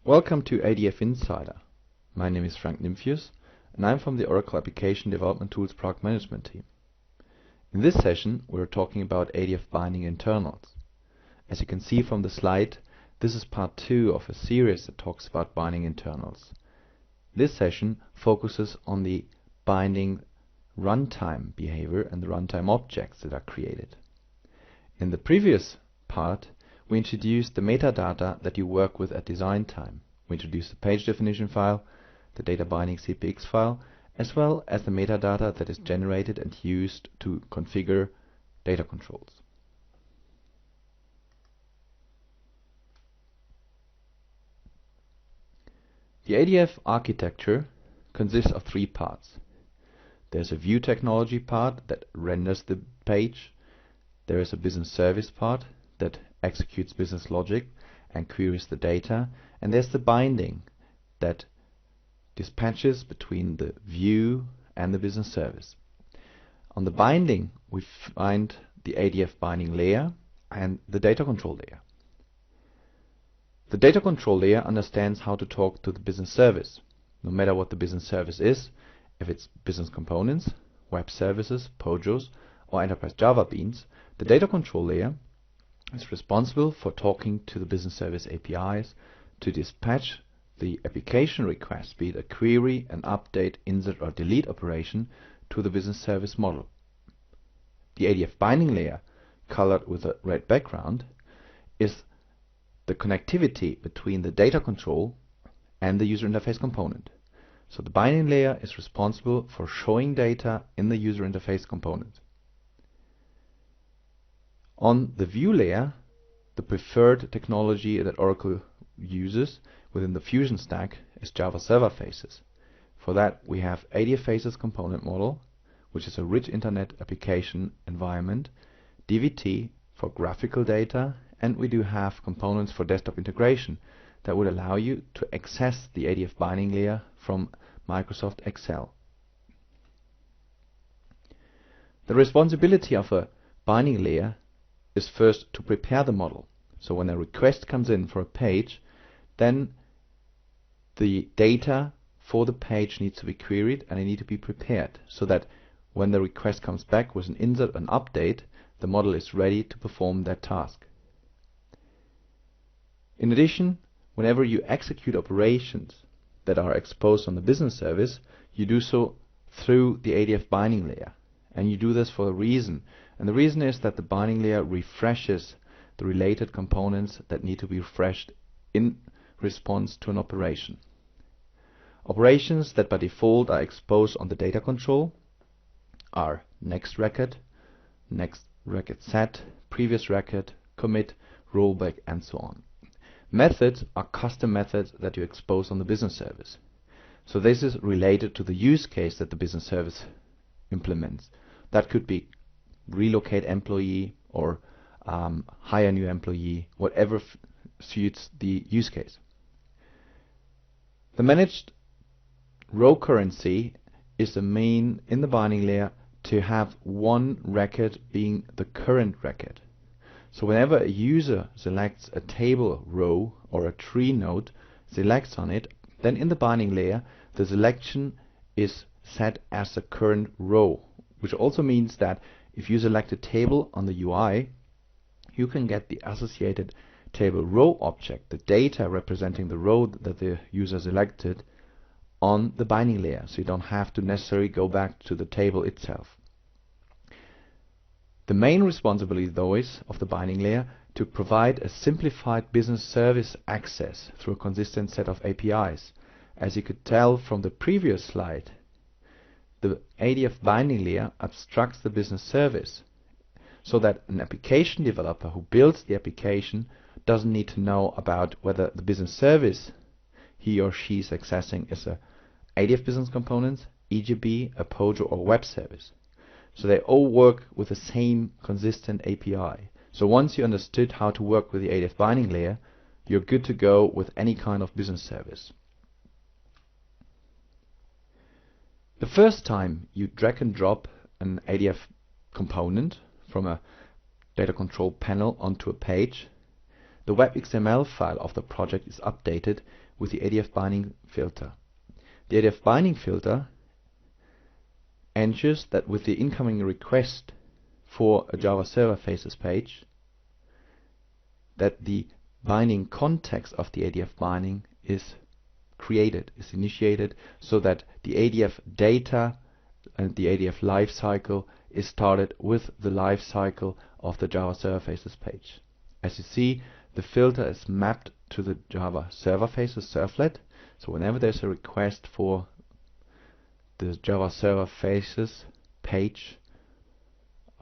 Welcome to ADF Insider. My name is Frank Nymphius, and I'm from the Oracle Application Development Tools Product Management team. In this session, we're talking about ADF binding internals. As you can see from the slide, this is part 2 of a series that talks about binding internals. This session focuses on the binding runtime behavior and the runtime objects that are created. In the previous part, we introduced the metadata that you work with at design time. We introduced the page definition file, the data binding CPX file, as well as the metadata that is generated and used to configure data controls. The ADF architecture consists of 3 parts. There's a view technology part that renders the page. There is a business service part that executes business logic and queries the data, and there's the binding that dispatches between the view and the business service. On the binding, we find the ADF binding layer and the data control layer. The data control layer understands how to talk to the business service, no matter what the business service is, if it's business components, web services, POJOs, or enterprise Java beans. The data control layer is responsible for talking to the business service APIs to dispatch the application request, be it a query, an update, insert, or delete operation, to the business service model. The ADF binding layer, colored with a red background, is the connectivity between the data control and the user interface component. So the binding layer is responsible for showing data in the user interface component. On the view layer, the preferred technology that Oracle uses within the Fusion stack is Java Server Faces. For that, we have ADF Faces component model, which is a rich internet application environment, DVT for graphical data, and we do have components for desktop integration that would allow you to access the ADF binding layer from Microsoft Excel. The responsibility of a binding layer is first to prepare the model. So when a request comes in for a page, then the data for the page needs to be queried and it needs to be prepared so that when the request comes back with an insert, an update, the model is ready to perform that task. In addition, whenever you execute operations that are exposed on the business service, you do so through the ADF binding layer. And you do this for a reason. And the reason is that the binding layer refreshes the related components that need to be refreshed in response to an operation. Operations that by default are exposed on the data control are next record set, previous record, commit, rollback, and so on. Methods are custom methods that you expose on the business service. So this is related to the use case that the business service implements. That could be relocate employee or hire new employee, whatever suits the use case. The managed row currency is the main in the binding layer to have one record being the current record. So whenever a user selects a table row or a tree node, selects on it, then in the binding layer the selection is set as the current row, which also means that if you select a table on the UI, you can get the associated table row object, the data representing the row that the user selected, on the binding layer, so you don't have to necessarily go back to the table itself. The main responsibility, though, is of the binding layer to provide a simplified business service access through a consistent set of APIs. As you could tell from the previous slide, the ADF binding layer abstracts the business service so that an application developer who builds the application doesn't need to know about whether the business service he or she is accessing is a ADF business components, EGB, a POJO, or web service. So they all work with the same consistent API. So once you understood how to work with the ADF binding layer, you're good to go with any kind of business service. The first time you drag and drop an ADF component from a data control panel onto a page, the web XML file of the project is updated with the ADF binding filter. The ADF binding filter ensures that with the incoming request for a Java Server Faces page, that the binding context of the ADF binding is created, is initiated, so that the ADF data and the ADF lifecycle is started with the lifecycle of the Java Server Faces page. As you see, the filter is mapped to the Java Server Faces servlet, so whenever there's a request for the Java Server Faces page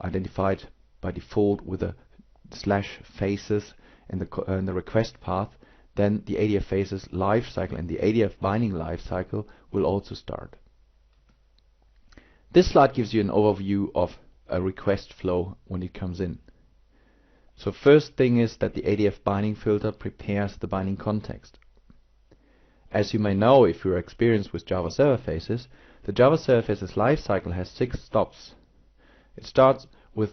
identified by default with a /faces in the request path, then the ADF Faces lifecycle and the ADF binding lifecycle will also start. This slide gives you an overview of a request flow when it comes in. So first thing is that the ADF binding filter prepares the binding context. As you may know if you're experienced with Java Server Faces, the Java Server Faces lifecycle has 6 stops. It starts with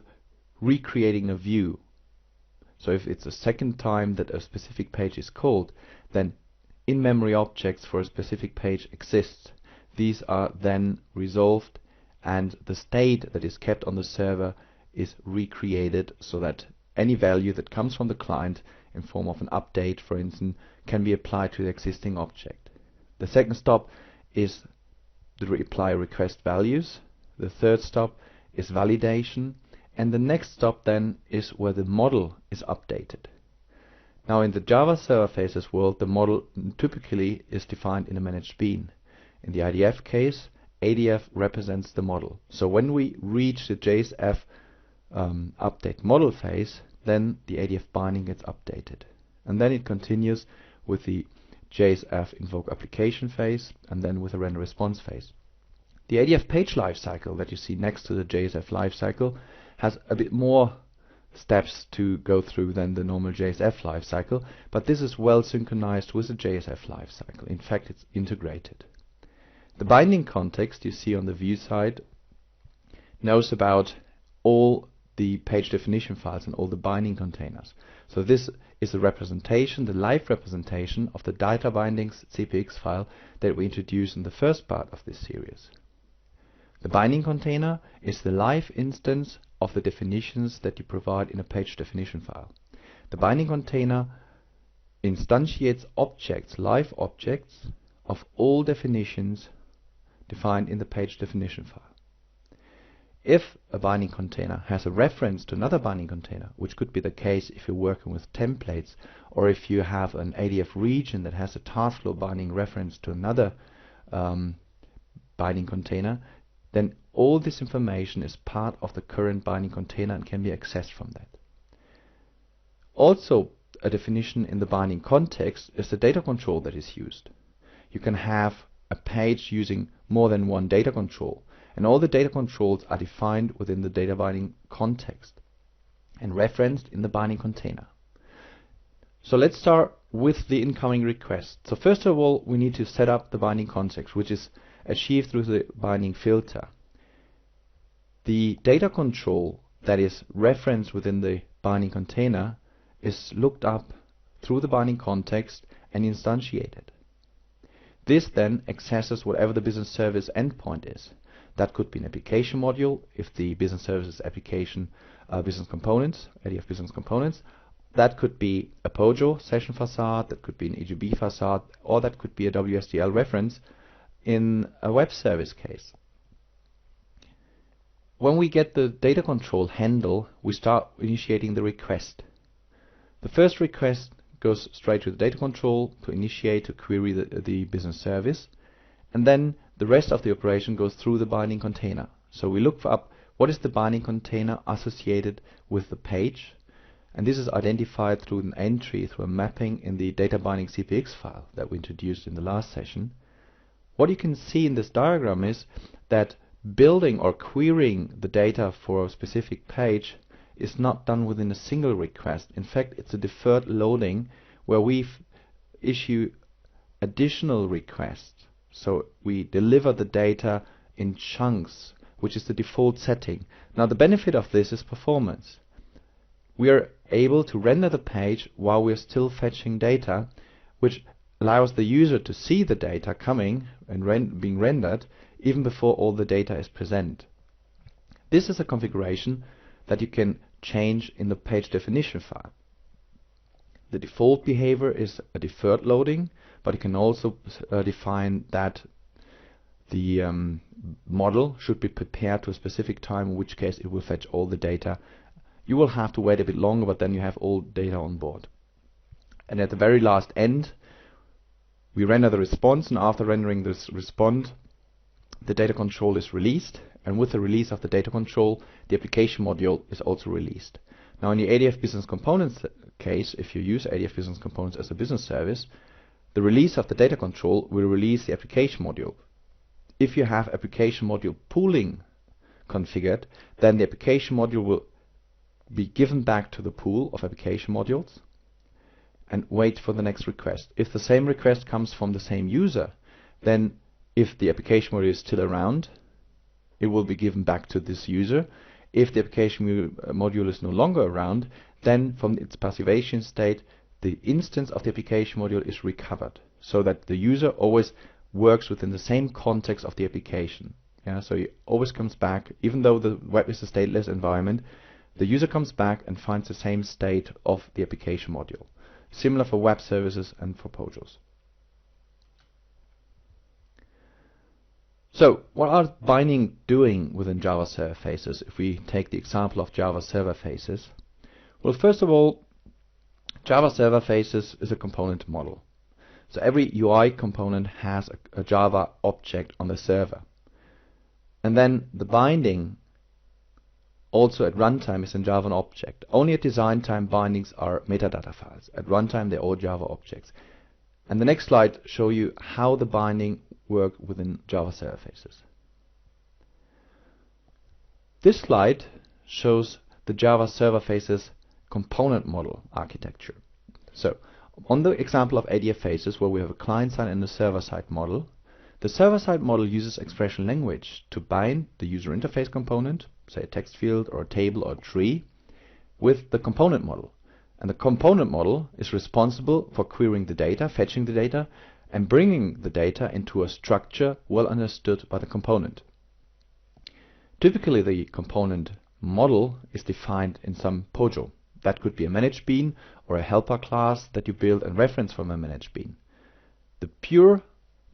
recreating a view. So if it's the second time that a specific page is called, then in-memory objects for a specific page exists. These are then resolved and the state that is kept on the server is recreated so that any value that comes from the client in form of an update, for instance, can be applied to the existing object. The second stop is the apply request values. The third stop is validation, and the next stop then is where the model is updated. Now in the Java Server Faces world, the model typically is defined in a managed bean. In the IDF case, ADF represents the model. So when we reach the JSF update model phase, then the ADF binding gets updated. And then it continues with the JSF invoke application phase and then with the render response phase. The ADF page lifecycle that you see next to the JSF lifecycle has a bit more steps to go through than the normal JSF lifecycle, but this is well synchronized with the JSF lifecycle. In fact, it's integrated. The binding context you see on the view side knows about all the page definition files and all the binding containers. So this is a representation, the live representation of the data bindings CPX file that we introduced in the first part of this series. The binding container is the live instance of the definitions that you provide in a page definition file. The binding container instantiates objects, live objects, of all definitions defined in the page definition file. If a binding container has a reference to another binding container, which could be the case if you're working with templates, or if you have an ADF region that has a task flow binding reference to another binding container, then all this information is part of the current binding container and can be accessed from that. Also, a definition in the binding context is the data control that is used. You can have a page using more than one data control, and all the data controls are defined within the data binding context and referenced in the binding container. So let's start with the incoming request. So first of all, we need to set up the binding context, which is achieved through the binding filter. The data control that is referenced within the binding container is looked up through the binding context and instantiated. This then accesses whatever the business service endpoint is. That could be an application module if the business services application business components, ADF business components. That could be a POJO session facade, that could be an EGB facade, or that could be a WSDL reference in a web service case. When we get the data control handle, we start initiating the request. The first request goes straight to the data control to initiate, to query the business service, and then the rest of the operation goes through the binding container. So we look up what is the binding container associated with the page, and this is identified through an entry, through a mapping in the data binding CPX file that we introduced in the last session. What you can see in this diagram is that building or querying the data for a specific page is not done within a single request. In fact, it's a deferred loading where we issue additional requests. So we deliver the data in chunks, which is the default setting. Now the benefit of this is performance. We are able to render the page while we're still fetching data, which allows the user to see the data coming and being rendered even before all the data is present. This is a configuration that you can change in the page definition file. The default behavior is a deferred loading, but you can also define that the model should be prepared to a specific time, in which case it will fetch all the data. You will have to wait a bit longer, but then you have all data on board. And at the very last end, we render the response, and after rendering this response, the data control is released, and with the release of the data control, the application module is also released. Now in the ADF Business Components case, if you use ADF Business Components as a business service, the release of the data control will release the application module. If you have application module pooling configured, then the application module will be given back to the pool of application modules and wait for the next request. If the same request comes from the same user, then if the application module is still around, it will be given back to this user. If the application module is no longer around, then from its passivation state, the instance of the application module is recovered, so that the user always works within the same context of the application. So he always comes back, even though the web is a stateless environment, the user comes back and finds the same state of the application module. Similar for web services and for POJOs. So what are binding doing within Java Server Faces if we take the example of Java Server Faces? Well, first of all, Java Server Faces is a component model. So every UI component has a Java object on the server. And then the binding also at runtime is in Java an object. Only at design time bindings are metadata files. At runtime they're all Java objects. And the next slide show you how the binding work within Java Server Faces. This slide shows the Java Server Faces component model architecture. So on the example of ADF Faces, where we have a client-side and a server-side model, the server-side model uses expression language to bind the user interface component, say a text field or a table or a tree, with the component model. And the component model is responsible for querying the data, fetching the data, and bringing the data into a structure well understood by the component. Typically the component model is defined in some POJO. That could be a managed bean or a helper class that you build and reference from a managed bean. The pure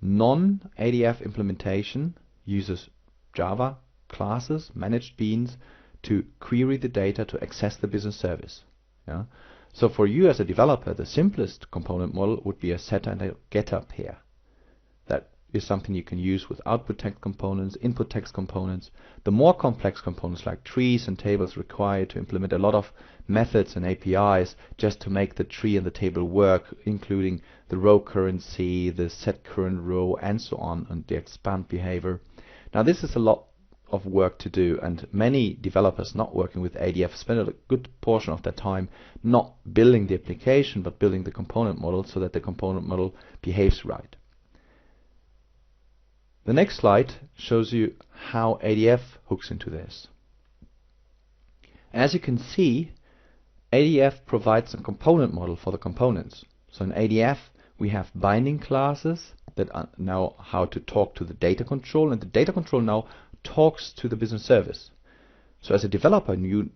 non-ADF implementation uses Java classes, managed beans, to query the data to access the business service. So for you as a developer, the simplest component model would be a setter and a getter pair. That is something you can use with output text components, input text components. The more complex components like trees and tables require to implement a lot of methods and APIs just to make the tree and the table work, including the row currency, the set current row, and so on, and the expand behavior. Now this is a lot of work to do, and many developers not working with ADF spend a good portion of their time not building the application but building the component model so that the component model behaves right. The next slide shows you how ADF hooks into this. As you can see, ADF provides a component model for the components. So in ADF we have binding classes that know how to talk to the data control, and the data control now talks to the business service. So as a developer, you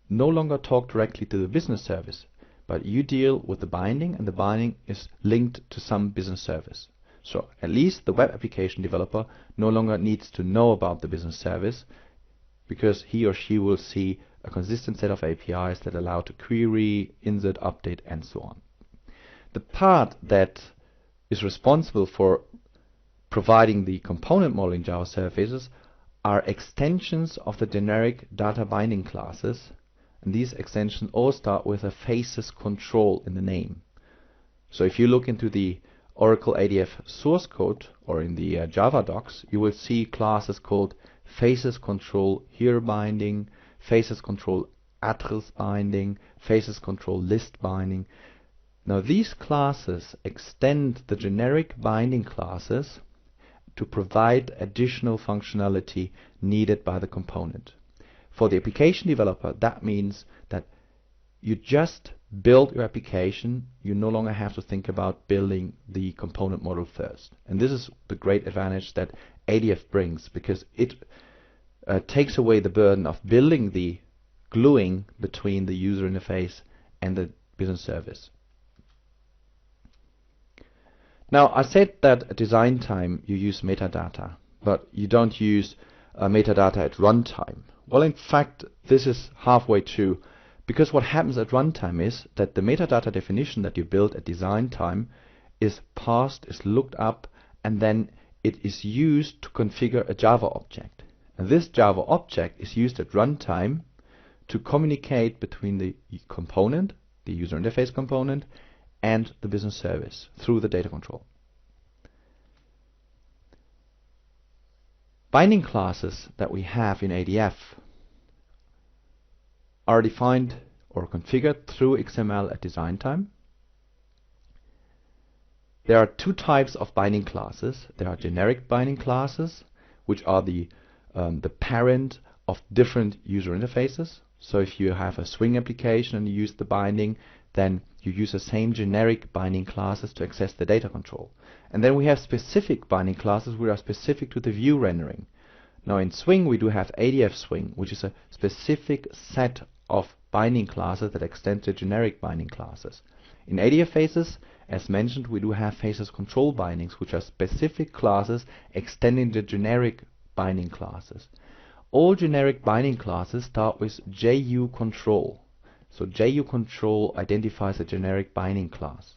no longer talk directly to the business service, but you deal with the binding, and the binding is linked to some business service. So at least the web application developer no longer needs to know about the business service, because he or she will see a consistent set of APIs that allow to query, insert, update, and so on. The part that is responsible for providing the component model in Java Server Faces are extensions of the generic data binding classes, and these extensions all start with a faces control in the name. So if you look into the Oracle ADF source code or in the Java docs, you will see classes called faces control here binding, faces control AttributeBinding, faces control list binding. Now these classes extend the generic binding classes to provide additional functionality needed by the component. For the application developer, that means that you just build your application. You no longer have to think about building the component model first. And this is the great advantage that ADF brings, because it takes away the burden of building the gluing between the user interface and the business service. Now, I said that at design time you use metadata, but you don't use metadata at runtime. Well, in fact, this is halfway true, because what happens at runtime is that the metadata definition that you build at design time is parsed, is looked up, and then it is used to configure a Java object. And this Java object is used at runtime to communicate between the component, the user interface component, and the business service through the data control. Binding classes that we have in ADF are defined or configured through XML at design time. There are two types of binding classes. There are generic binding classes, which are the parent of different user interfaces. So if you have a Swing application and you use the binding, then you use the same generic binding classes to access the data control. And then we have specific binding classes which are specific to the view rendering. Now in Swing we do have ADF Swing, which is a specific set of binding classes that extend to generic binding classes. In ADF Faces, as mentioned, we do have Faces control bindings, which are specific classes extending the generic binding classes. All generic binding classes start with JUCtrl. So JUCtrl identifies a generic binding class.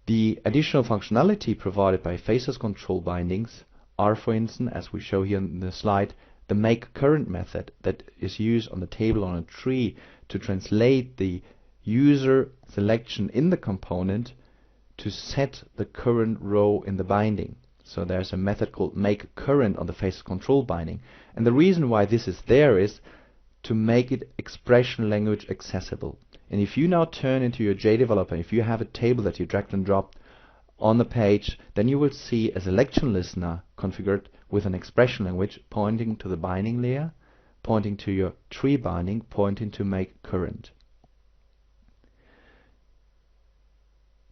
The additional functionality provided by Faces control bindings are, for instance, as we show here in the slide, the makeCurrent method that is used on the table on a tree to translate the user selection in the component to set the current row in the binding. So there's a method called makeCurrent on the Faces control binding. And the reason why this is there is to make it expression language accessible. And if you now turn into your JDeveloper, if you have a table that you dragged and dropped on the page, then you will see a selection listener configured with an expression language pointing to the binding layer, pointing to your tree binding, pointing to makeCurrent.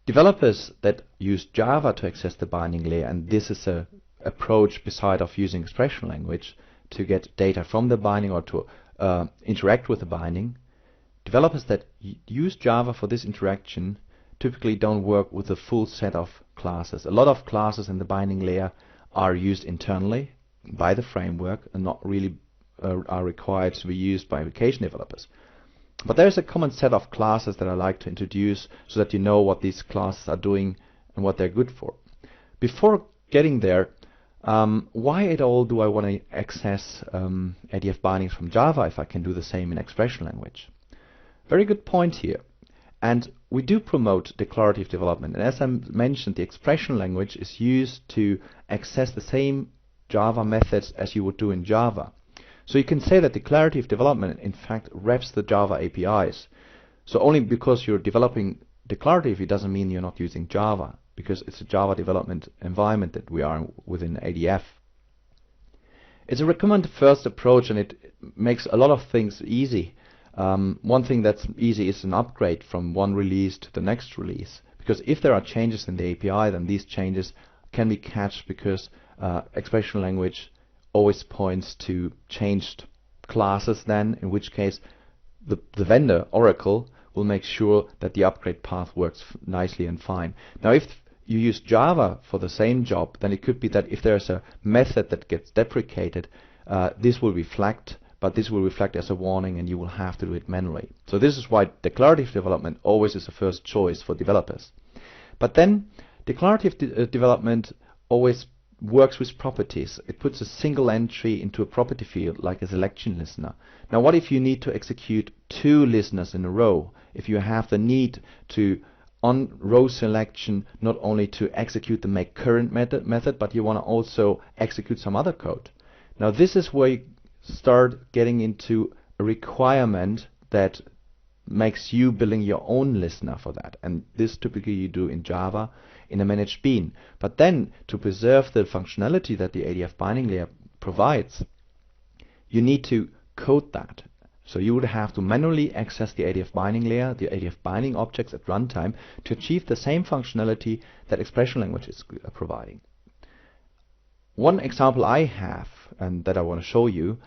Developers that use Java to access the binding layer, and this is a approach beside of using expression language to get data from the binding or to interact with the binding. Developers that use Java for this interaction typically don't work with a full set of classes. A lot of classes in the binding layer are used internally by the framework and not really are required to be used by application developers. But there is a common set of classes that I like to introduce so that you know what these classes are doing and what they're good for. Before getting there, why at all do I want to access ADF bindings from Java if I can do the same in expression language? Very good point here. And we do promote declarative development. And as I mentioned, the expression language is used to access the same Java methods as you would do in Java. So you can say that declarative development in fact wraps the Java APIs. So only because you're developing declarative, it doesn't mean you're not using Java, because it's a Java development environment that we are within ADF. It's a recommended first approach, and it makes a lot of things easy. One thing that's easy is an upgrade from one release to the next release, because if there are changes in the API, then these changes can be cached, because expression language always points to changed classes then, in which case the vendor, Oracle, will make sure that the upgrade path works nicely and fine. Now if you use Java for the same job, then it could be that if there's a method that gets deprecated, this will be flagged, but this will reflect as a warning and you will have to do it manually. So this is why declarative development always is the first choice for developers. But then declarative development always works with properties. It puts a single entry into a property field like a selection listener. Now what if you need to execute two listeners in a row? If you have the need to, on row selection, not only to execute the makeCurrent method, but you want to also execute some other code. Now this is where you start getting into a requirement that makes you building your own listener for that, and this typically you do in Java in a managed bean. But then to preserve the functionality that the ADF binding layer provides, you need to code that. So you would have to manually access the ADF binding layer, the ADF binding objects at runtime to achieve the same functionality that expression language is providing. One example I have, and that I want to show you,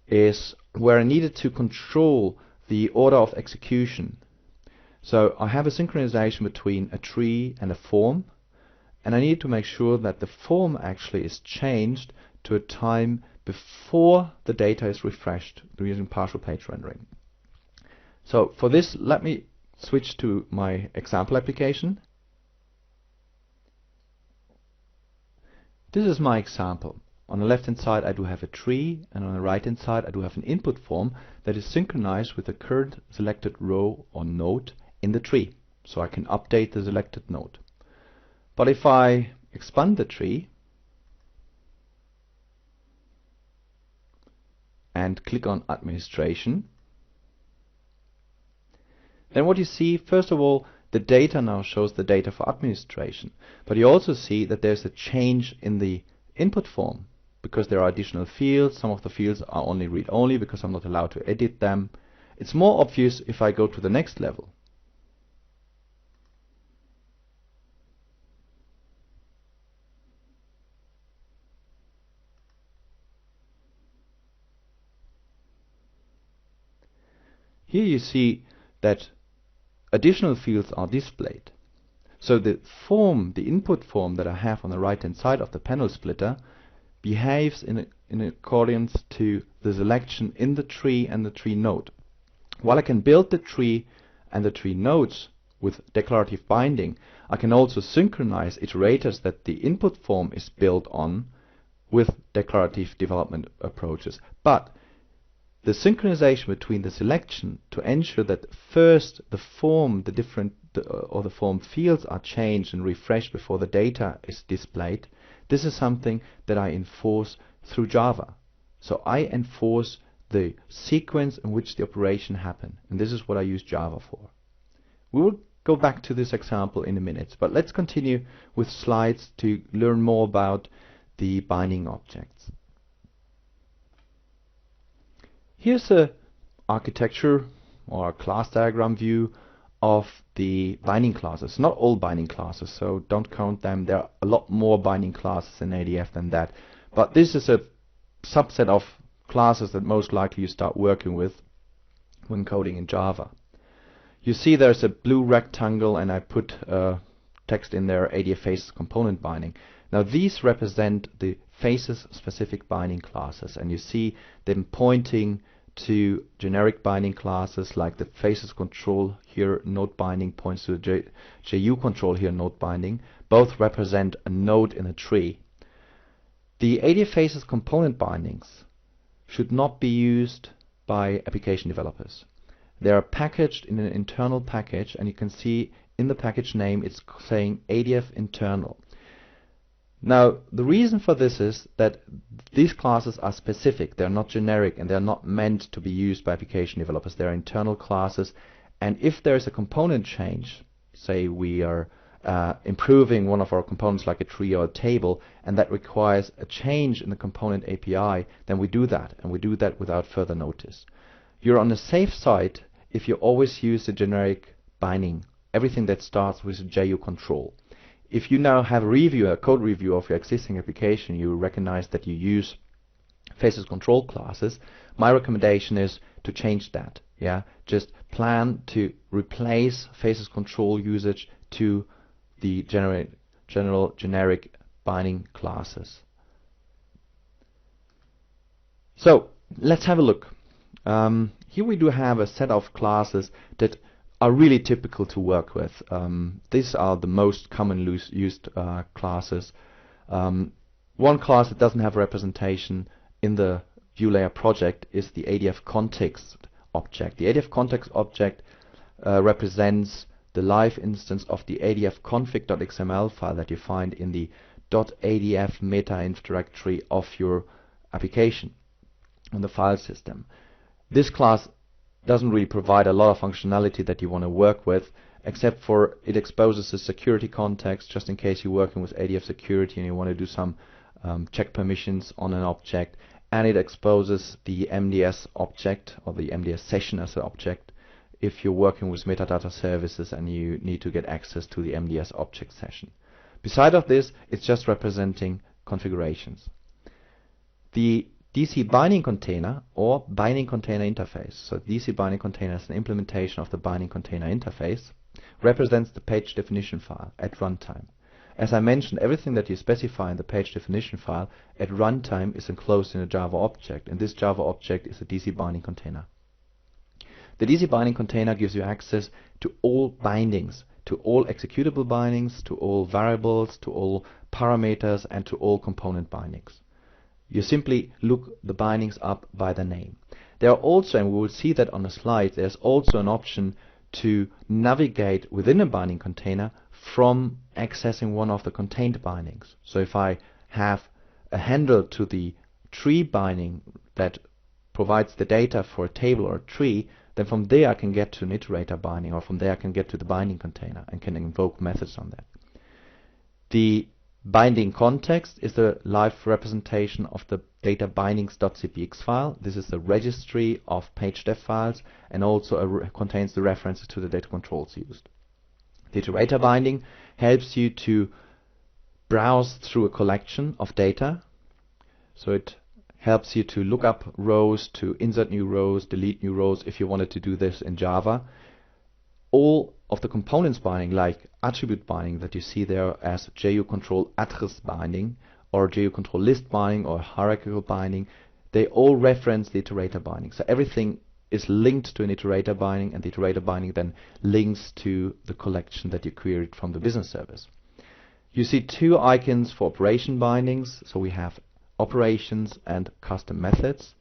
is where I needed to control the order of execution. So I have a synchronization between a tree and a form, and I need to make sure that the form actually is changed to a time before the data is refreshed using partial page rendering. So for this, let me switch to my example application. This is my example. On the left hand side I do have a tree, and on the right hand side I do have an input form that is synchronized with the current selected row or node in the tree, so I can update the selected node. But if I expand the tree and click on administration, then what you see, first of all, the data now shows the data for administration, but you also see that there's a change in the input form because there are additional fields. Some of the fields are only read-only because I'm not allowed to edit them. It's more obvious if I go to the next level. Here you see that additional fields are displayed. So the form, the input form that I have on the right hand side of the panel splitter behaves in accordance to the selection in the tree and the tree node. While I can build the tree and the tree nodes with declarative binding, I can also synchronize iterators that the input form is built on with declarative development approaches. But the synchronization between the selection to ensure that first the form, the form fields are changed and refreshed before the data is displayed, this is something that I enforce through Java. So I enforce the sequence in which the operation happens, and this is what I use Java for. We will go back to this example in a minute, but let's continue with slides to learn more about the binding objects. Here's a architecture or a class diagram view of the binding classes. Not all binding classes, so don't count them. There are a lot more binding classes in ADF than that. But this is a subset of classes that most likely you start working with when coding in Java. You see there's a blue rectangle, and I put text in there, ADF faces component binding. Now these represent the faces specific binding classes, and you see them pointing to generic binding classes like the faces control here, node binding points to the JUCtrl here, node binding. Both represent a node in a tree. The ADF faces component bindings should not be used by application developers. They are packaged in an internal package, and you can see in the package name it's saying ADF internal. Now the reason for this is that these classes are specific, they're not generic, and they're not meant to be used by application developers. They're internal classes, and if there's a component change, say we are improving one of our components like a tree or a table, and that requires a change in the component API, then we do that, and we do that without further notice. You're on the safe side if you always use the generic binding, everything that starts with JUCtrl. If you now have a code review of your existing application, you recognize that you use faces control classes. My recommendation is to change that. Yeah, just plan to replace faces control usage to the general generic binding classes. So let's have a look. Here we do have a set of classes that are really typical to work with. These are the most commonly used classes. One class that doesn't have representation in the view layer project is the ADF context object. The ADF context object represents the live instance of the ADF config.xml file that you find in the .adf meta-inf directory of your application on the file system. This class doesn't really provide a lot of functionality that you want to work with, except for it exposes the security context just in case you're working with ADF security and you want to do some check permissions on an object, and it exposes the MDS object or the MDS session as an object if you're working with metadata services and you need to get access to the MDS object session. Beside of this, it's just representing configurations. The DC binding container or binding container interface, so DC binding container is an implementation of the binding container interface, represents the page definition file at runtime. As I mentioned, everything that you specify in the page definition file at runtime is enclosed in a Java object, and this Java object is a DC binding container. The DC binding container gives you access to all bindings, to all executable bindings, to all variables, to all parameters, and to all component bindings. You simply look the bindings up by the name. There are also, and we will see that on the slide, there's also an option to navigate within a binding container from accessing one of the contained bindings. So if I have a handle to the tree binding that provides the data for a table or a tree, then from there I can get to an iterator binding, or from there I can get to the binding container and can invoke methods on that. The BindingContext is the live representation of the data bindings.cpx file. This is the registry of page def files and also contains the references to the data controls used. The iterator binding helps you to browse through a collection of data. So it helps you to look up rows, to insert new rows, delete new rows if you wanted to do this in Java. All of the components binding, like attribute binding that you see there as JUCtrlAddressBinding or JUCtrlListBinding or hierarchical binding, they all reference the iterator binding. So everything is linked to an iterator binding, and the iterator binding then links to the collection that you queried from the business service. You see two icons for operation bindings. So we have operations and custom methods,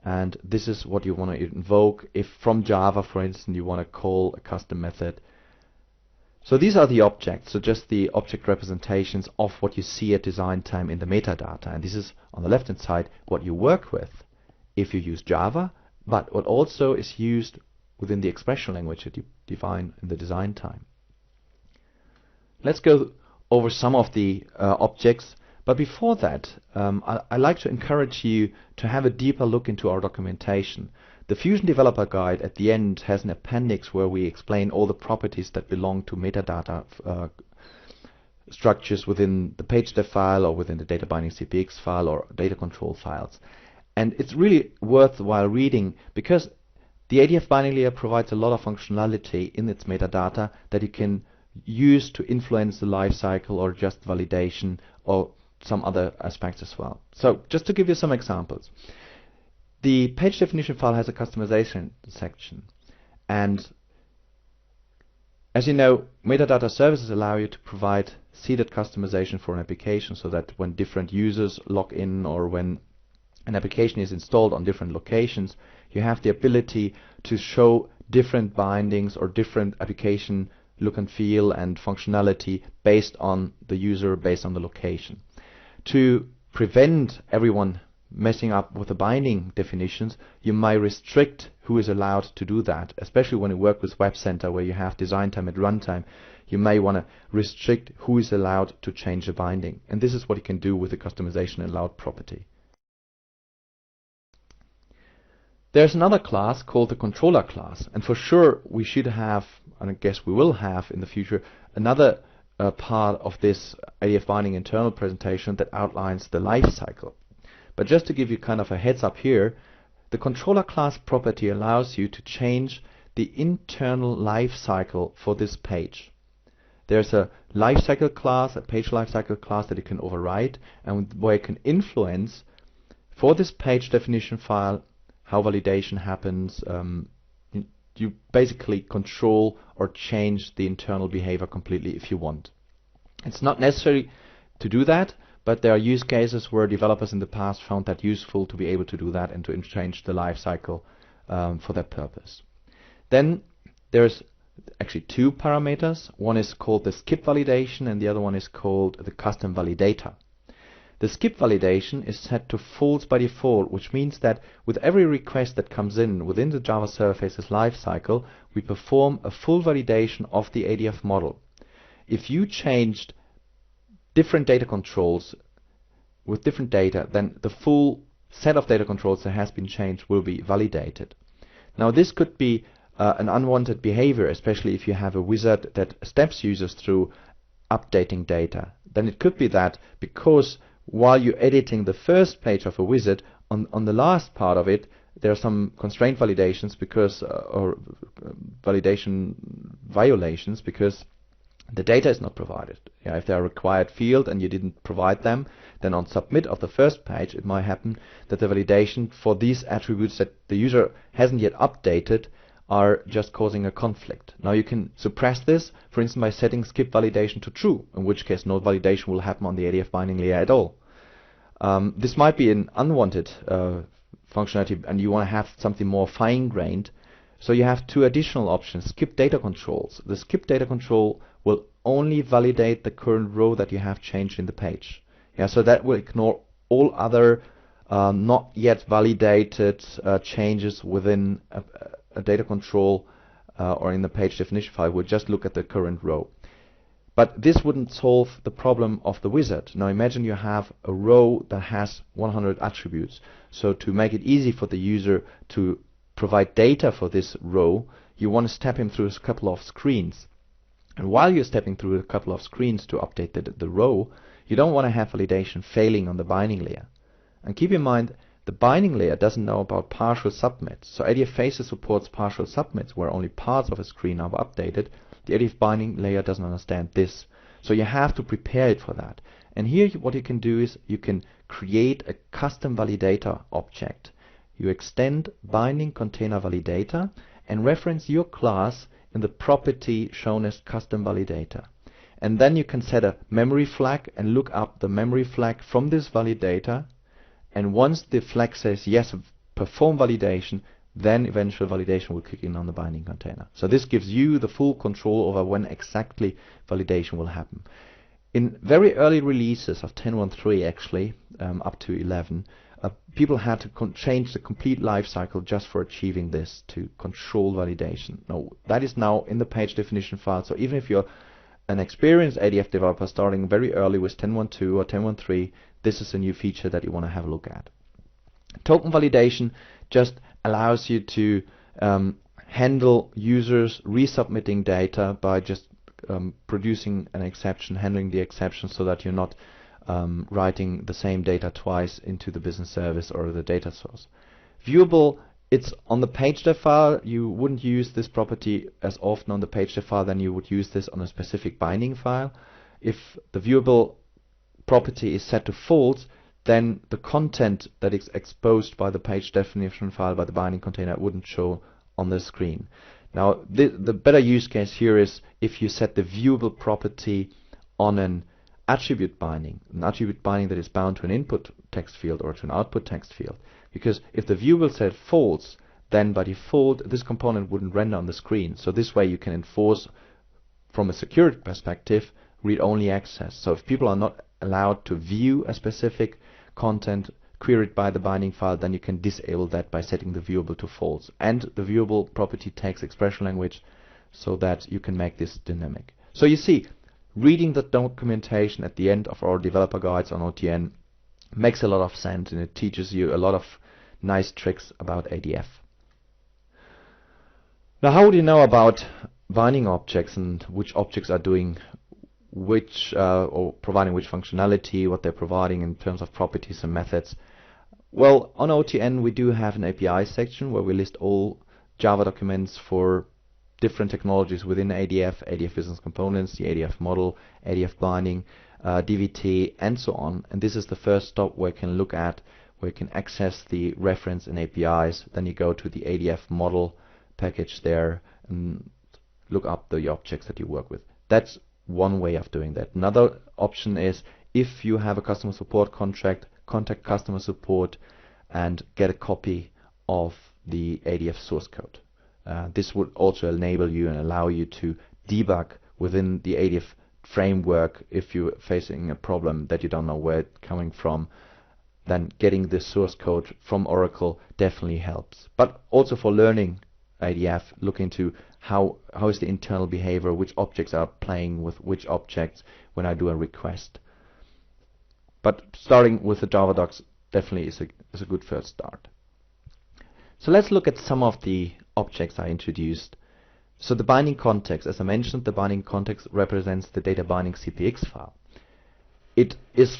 and this is what you want to invoke if from Java, for instance, you want to call a custom method. So these are the objects, so just the object representations of what you see at design time in the metadata, and this is on the left hand side what you work with if you use Java, but what also is used within the expression language that you define in the design time. Let's go over some of the objects. But before that, I'd like to encourage you to have a deeper look into our documentation. The Fusion Developer Guide at the end has an appendix where we explain all the properties that belong to metadata structures within the pagedef file or within the data binding CPX file or data control files. And it's really worthwhile reading because the ADF binding layer provides a lot of functionality in its metadata that you can use to influence the lifecycle or just validation or some other aspects as well. So just to give you some examples, the page definition file has a customization section, and as you know, metadata services allow you to provide seeded customization for an application, so that when different users log in or when an application is installed on different locations, you have the ability to show different bindings or different application look and feel and functionality based on the user, based on the location. To prevent everyone messing up with the binding definitions, you might restrict who is allowed to do that, especially when you work with Web Center where you have design time at runtime. You may want to restrict who is allowed to change the binding, and this is what you can do with the customization allowed property. There's another class called the controller class, and for sure we should have, and I guess we will have in the future, another part of this ADF binding internal presentation that outlines the life cycle. But just to give you kind of a heads up here, the controller class property allows you to change the internal life cycle for this page. There's a lifecycle class, a page lifecycle class that you can override, and where you can influence for this page definition file how validation happens. You basically control or change the internal behavior completely if you want. It's not necessary to do that, but there are use cases where developers in the past found that useful to be able to do that and to change the life cycle for that purpose. Then there's actually two parameters. One is called the skip validation and the other one is called the custom validator. The skip validation is set to false by default, which means that with every request that comes in within the Java Server Faces lifecycle, we perform a full validation of the ADF model. If you changed different data controls with different data, then the full set of data controls that has been changed will be validated. Now this could be an unwanted behavior, especially if you have a wizard that steps users through updating data. Then it could be that because while you're editing the first page of a wizard, on the last part of it, there are some constraint validations because or validation violations because the data is not provided. If they are required field and you didn't provide them, then on submit of the first page it might happen that the validation for these attributes that the user hasn't yet updated are just causing a conflict. Now you can suppress this, for instance, by setting skip validation to true, in which case no validation will happen on the ADF binding layer at all. This might be an unwanted functionality and you want to have something more fine-grained. So you have two additional options, skip data controls. The skip data control will only validate the current row that you have changed in the page. So that will ignore all other not yet validated changes within a data control or in the page definition file. We'll just look at the current row. But this wouldn't solve the problem of the wizard. Now imagine you have a row that has 100 attributes. So to make it easy for the user to provide data for this row, you want to step him through a couple of screens. And while you're stepping through a couple of screens to update the row, you don't want to have validation failing on the binding layer. And keep in mind, the binding layer doesn't know about partial submits. So ADF Faces supports partial submits where only parts of a screen are updated. The ADF binding layer doesn't understand this. So you have to prepare it for that. And here what you can do is you can create a custom validator object. You extend BindingContainer validator and reference your class in the property shown as custom validator. And then you can set a memory flag and look up the memory flag from this validator. And once the flag says yes, perform validation, then eventual validation will kick in on the binding container. So this gives you the full control over when exactly validation will happen. In very early releases of 10.1.3 actually, up to 11, people had to change the complete life cycle just for achieving this, to control validation. Now that is now in the page definition file, so even if you're an experienced ADF developer starting very early with 10.1.2 or 10.1.3, this is a new feature that you want to have a look at. Token validation just allows you to handle users resubmitting data by just producing an exception, handling the exception so that you're not writing the same data twice into the business service or the data source. Viewable, it's on the page.def file. You wouldn't use this property as often on the page.def file than you would use this on a specific binding file. If the viewable property is set to false, then the content that is exposed by the page definition file by the binding container wouldn't show on the screen. Now the better use case here is if you set the viewable property on an attribute binding that is bound to an input text field or to an output text field. Because if the viewable said false, then by default this component wouldn't render on the screen. So this way you can enforce, from a security perspective, read-only access. So if people are not allowed to view a specific content queried by the binding file, then you can disable that by setting the viewable to false. And the viewable property takes expression language so that you can make this dynamic. So you see, reading the documentation at the end of our developer guides on OTN makes a lot of sense, and it teaches you a lot of nice tricks about ADF. Now, how do you know about binding objects and which objects are doing which or providing which functionality, what they're providing in terms of properties and methods? Well, on OTN we do have an API section where we list all Java documents for different technologies within ADF, ADF Business Components, the ADF Model, ADF Binding, DVT, and so on. And this is the first stop where you can look at, where you can access the reference and APIs. Then you go to the ADF Model package there and look up the objects that you work with. That's one way of doing that. Another option is, if you have a customer support contract, contact customer support and get a copy of the ADF source code. This would also enable you and allow you to debug within the ADF framework if you're facing a problem that you don't know where it's coming from. Then getting the source code from Oracle definitely helps. But also for learning ADF, look into how is the internal behavior, which objects are playing with which objects when I do a request. But starting with the Java docs definitely is a good first start. So let's look at some of the objects I introduced. So the binding context, as I mentioned, the binding context represents the data binding CPX file. It is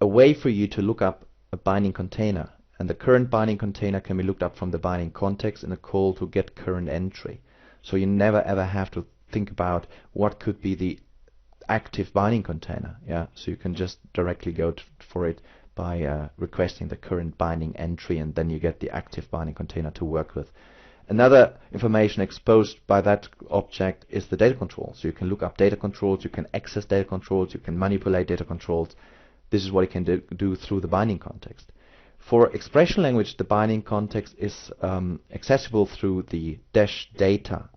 a way for you to look up a binding container, and the current binding container can be looked up from the binding context in a call to get current entry. So you never ever have to think about what could be the active binding container. Yeah, so you can just directly go for it by requesting the current binding entry, and then you get the active binding container to work with. Another information exposed by that object is the data control. So you can look up data controls, you can access data controls, you can manipulate data controls. This is what you can do through the binding context. For expression language, the binding context is accessible through the dash data.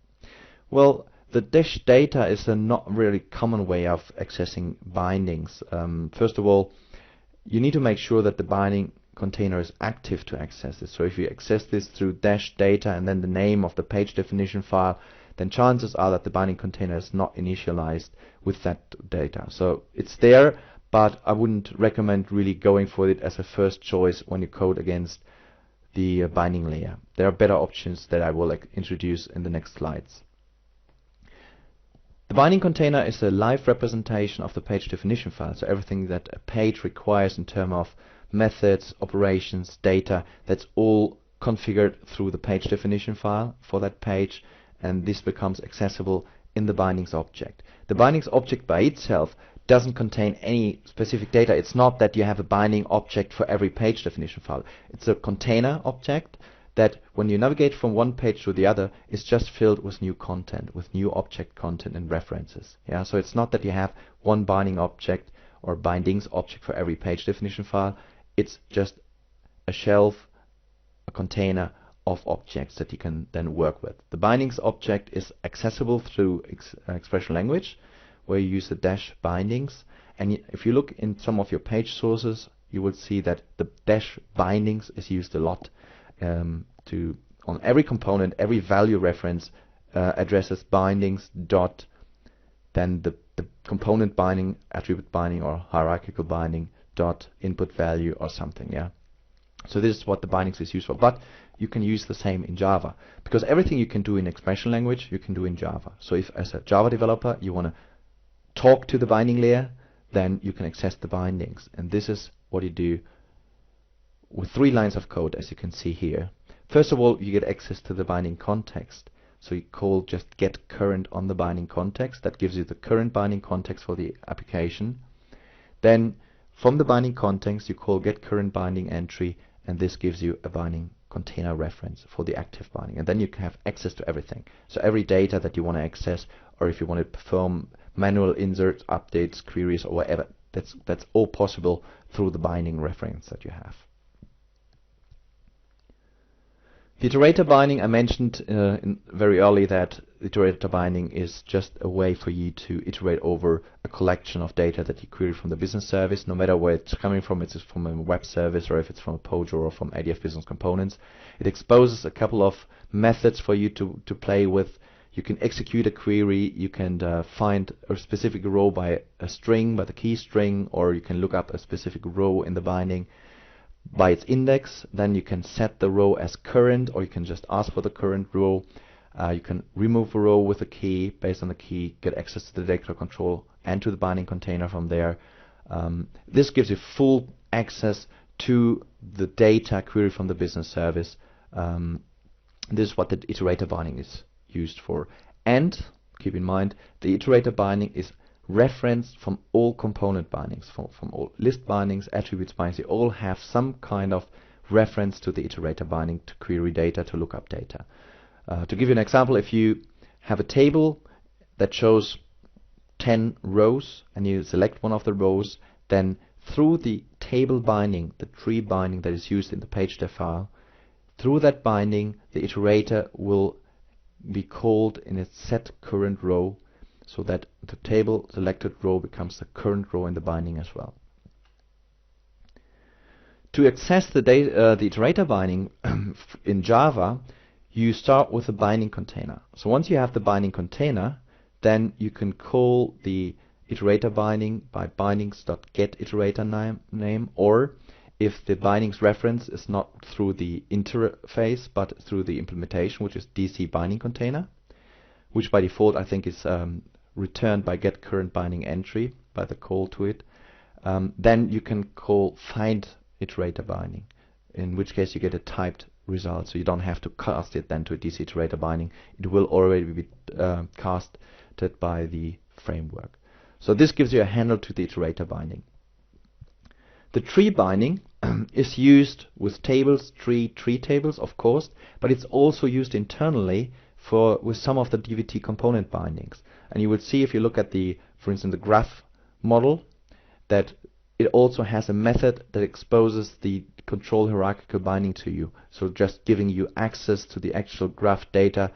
Well, the dash data is a not really common way of accessing bindings. First of all, you need to make sure that the binding container is active to access it. So if you access this through dash data and then the name of the page definition file, then chances are that the binding container is not initialized with that data. So it's there, but I wouldn't recommend really going for it as a first choice when you code against the binding layer. There are better options that I will introduce in the next slides. The binding container is a live representation of the page definition file, so everything that a page requires in terms of methods, operations, data, that's all configured through the page definition file for that page, and this becomes accessible in the bindings object. The bindings object by itself doesn't contain any specific data. It's not that you have a binding object for every page definition file. It's a container object that when you navigate from one page to the other is just filled with new content, with new object content and references. Yeah, so it's not that you have one binding object or bindings object for every page definition file. It's just a shelf, a container of objects that you can then work with. The bindings object is accessible through expression language, where you use the dash bindings, and if you look in some of your page sources, you will see that the dash bindings is used a lot. On every component, every value reference addresses bindings dot, then the component binding, attribute binding, or hierarchical binding dot input value or something. Yeah. So this is what the bindings is used for. But you can use the same in Java, because everything you can do in expression language you can do in Java. So if as a Java developer you want to talk to the binding layer, then you can access the bindings, and this is what you do with 3 lines of code, as you can see here. First of all, you get access to the binding context. So you call just get current on the binding context. That gives you the current binding context for the application. Then from the binding context, you call get current binding entry, and this gives you a binding container reference for the active binding. And then you can have access to everything. So every data that you want to access, or if you want to perform manual inserts, updates, queries, or whatever, that's all possible through the binding reference that you have. The iterator binding, I mentioned very early that iterator binding is just a way for you to iterate over a collection of data that you query from the business service, no matter where it's coming from. It's from a web service, or if it's from a POJO or from ADF Business Components. It exposes a couple of methods for you to play with. You can execute a query, you can find a specific row by a string, by the key string, or you can look up a specific row in the binding by its index. Then you can set the row as current, or you can just ask for the current row. You can remove a row with a key, based on the key, get access to the data control and to the binding container from there. This gives you full access to the data query from the business service. This is what the iterator binding is used for. And keep in mind, the iterator binding is referenced from all component bindings, from all list bindings, attributes bindings. They all have some kind of reference to the iterator binding to query data, to look up data. To give you an example, if you have a table that shows 10 rows and you select one of the rows, then through the table binding, the tree binding that is used in the page def file, through that binding the iterator will be called in its set current row, so that the table selected row becomes the current row in the binding as well. To access the iterator binding in Java, you start with a binding container. So once you have the binding container, then you can call the iterator binding by bindings.getIterator name, or if the binding's reference is not through the interface but through the implementation, which is DC BindingContainer, which by default I think is returned by getCurrentBindingEntry by the call to it. Then you can call findIteratorBinding, in which case you get a typed result, so you don't have to cast it then to a DC iterator-binding. It will already be casted by the framework. So this gives you a handle to the iterator binding. The tree binding is used with tables, tree tables, of course, but it's also used internally with some of the DVT component bindings. And you will see if you look at for instance, the graph model, that it also has a method that exposes the control hierarchical binding to you. So just giving you access to the actual graph data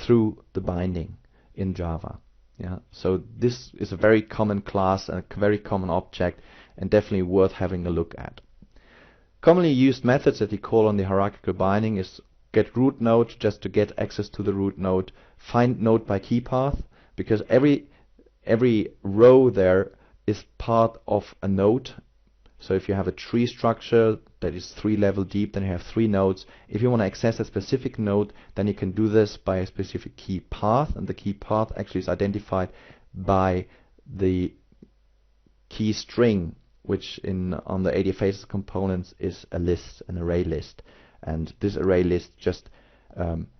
through the binding in Java. Yeah. So this is a very common class and a very common object, and definitely worth having a look at. Commonly used methods that you call on the hierarchical binding is get root node, just to get access to the root node, find node by key path, because every row there is part of a node. So if you have a tree structure that is 3 level deep, then you have 3 nodes. If you want to access a specific node, then you can do this by a specific key path, and the key path actually is identified by the key string, which on the ADF Faces components is a list, an array list. And this array list just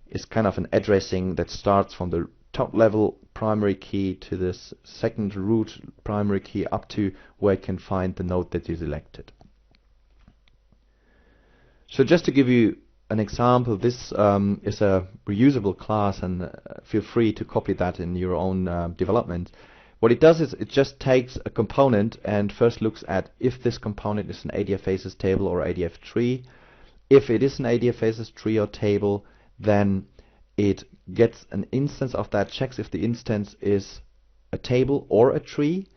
is kind of an addressing that starts from the top level primary key to this second root primary key up to where it can find the node that is selected. So just to give you an example, this is a reusable class, and feel free to copy that in your own development. What it does is it just takes a component and first looks at if this component is an ADF Faces table or ADF tree. If it is an ADF Faces tree or table, then it gets an instance of that, checks if the instance is a table or a tree,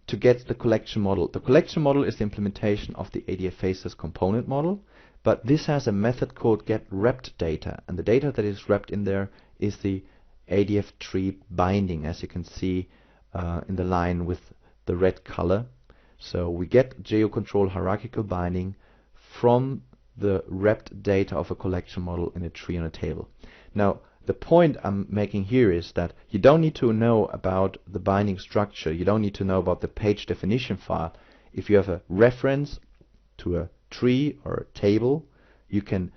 to get the collection model. The collection model is the implementation of the ADF Faces component model, but this has a method called getWrappedData, and the data that is wrapped in there is the ADF tree binding, as you can see in the line with the red color. So we get JUCtrl hierarchical binding from the wrapped data of a collection model in a tree and a table. Now, the point I'm making here is that you don't need to know about the binding structure. You don't need to know about the page definition file. If you have a reference to a tree or a table, you can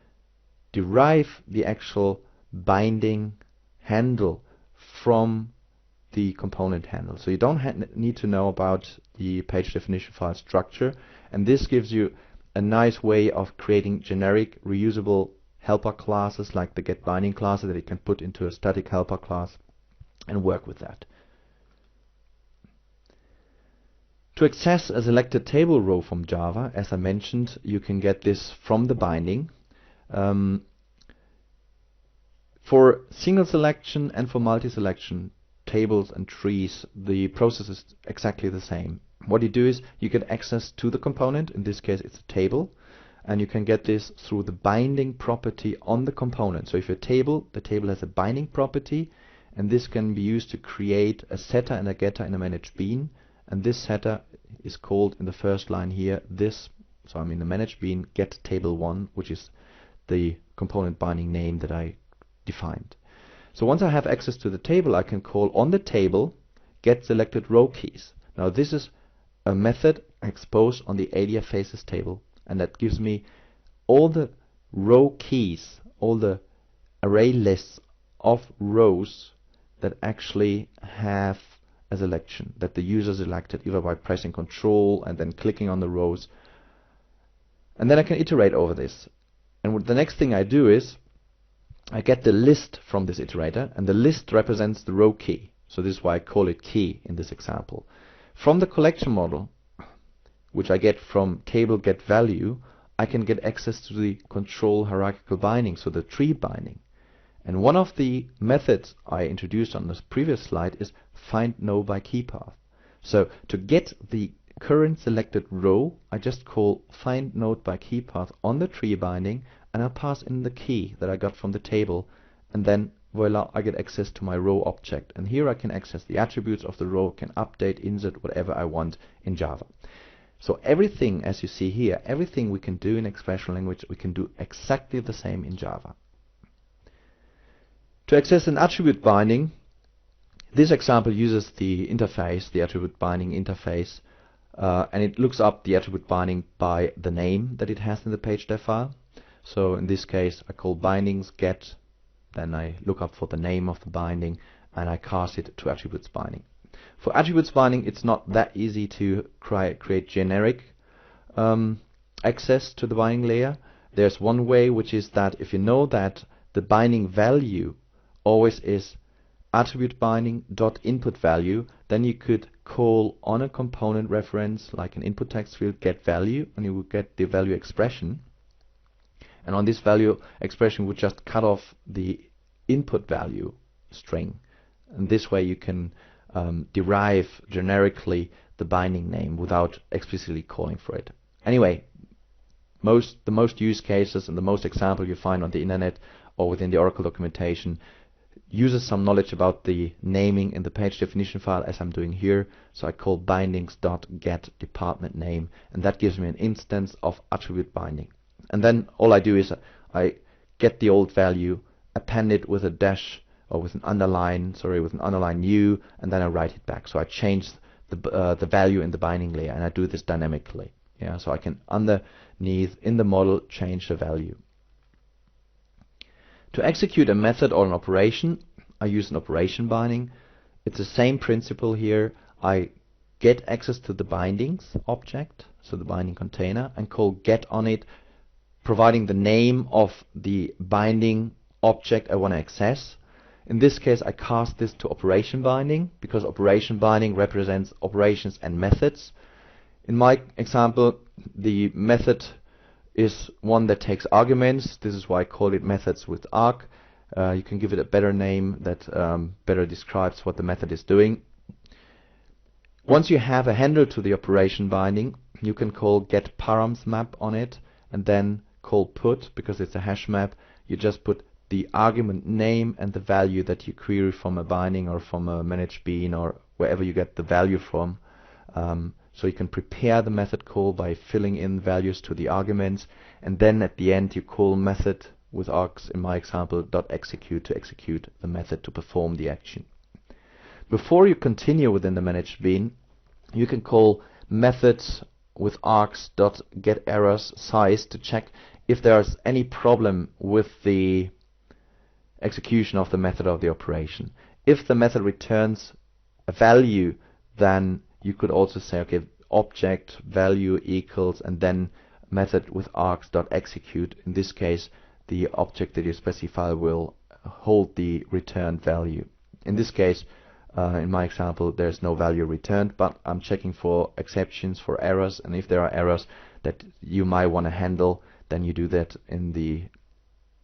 derive the actual binding handle from the component handle. So you don't need to know about the page definition file structure, and this gives you a nice way of creating generic reusable helper classes like the getBinding class that you can put into a static helper class and work with that. To access a selected table row from Java, as I mentioned, you can get this from the binding. For single selection and for multi-selection tables and trees, the process is exactly the same. What you do is you get access to the component, in this case it's a table, and you can get this through the binding property on the component. So if you're a table, the table has a binding property, and this can be used to create a setter and a getter in a managed bean, and this setter is called in the first line here this, so I'm in the managed bean get table1, which is the component binding name that I defined. So once I have access to the table, I can call on the table get selected row keys. Now this is a method exposed on the ADF Faces table, and that gives me all the row keys, all the array lists of rows that actually have a selection that the user selected, either by pressing Control and then clicking on the rows, and then I can iterate over this. And the next thing I do is I get the list from this iterator, and the list represents the row key. So this is why I call it key in this example. From the collection model, which I get from table get value, I can get access to the control hierarchical binding, so the tree binding. And one of the methods I introduced on this previous slide is find node by key path. So to get the current selected row, I just call find node by key path on the tree binding, and I'll pass in the key that I got from the table, and then voila, I get access to my row object. And here I can access the attributes of the row, can update, insert, whatever I want in Java. So everything, as you see here, everything we can do in expression language, we can do exactly the same in Java. To access an attribute binding, this example uses the interface, the attribute binding interface, and it looks up the attribute binding by the name that it has in the page dev file. So in this case, I call bindings get, then I look up for the name of the binding, and I cast it to attributes binding. For attributes binding, it's not that easy to create generic access to the binding layer. There's one way, which is that if you know that the binding value always is attribute binding dot input value, then you could call on a component reference like an input text field get value, and you will get the value expression. And on this value expression, we just cut off the input value string, and this way you can derive generically the binding name without explicitly calling for it. Anyway, the most use cases and the most example you find on the internet or within the Oracle documentation uses some knowledge about the naming in the page definition file, as I'm doing here. So I call bindings.get department name, and that gives me an instance of attribute binding. And then all I do is I get the old value, append it with a dash or with an underline, with an underline U, and then I write it back. So I change the value in the binding layer, and I do this dynamically. Yeah, so I can underneath in the model change the value. To execute a method or an operation, I use an operation binding. It's the same principle here. I get access to the bindings object, so the binding container, and call get on it, providing the name of the binding object I want to access. In this case, I cast this to operation binding because operation binding represents operations and methods. In my example, the method is one that takes arguments. This is why I call it methods with arg. You can give it a better name that better describes what the method is doing. Once you have a handle to the operation binding, you can call get params map on it, and then call put, because it's a hash map. You just put the argument name and the value that you query from a binding or from a managed bean or wherever you get the value from. So you can prepare the method call by filling in values to the arguments, and then at the end you call method with args, in my example, .execute to execute the method to perform the action. Before you continue within the managed bean, you can call methods with args.getErrors size to check if there's any problem with the execution of the method of the operation. If the method returns a value, then you could also say, okay, object value equals, and then method with args.execute. In this case, the object that you specify will hold the returned value. In this case, in my example, there's no value returned, but I'm checking for exceptions, for errors, and if there are errors that you might want to handle, then you do that in the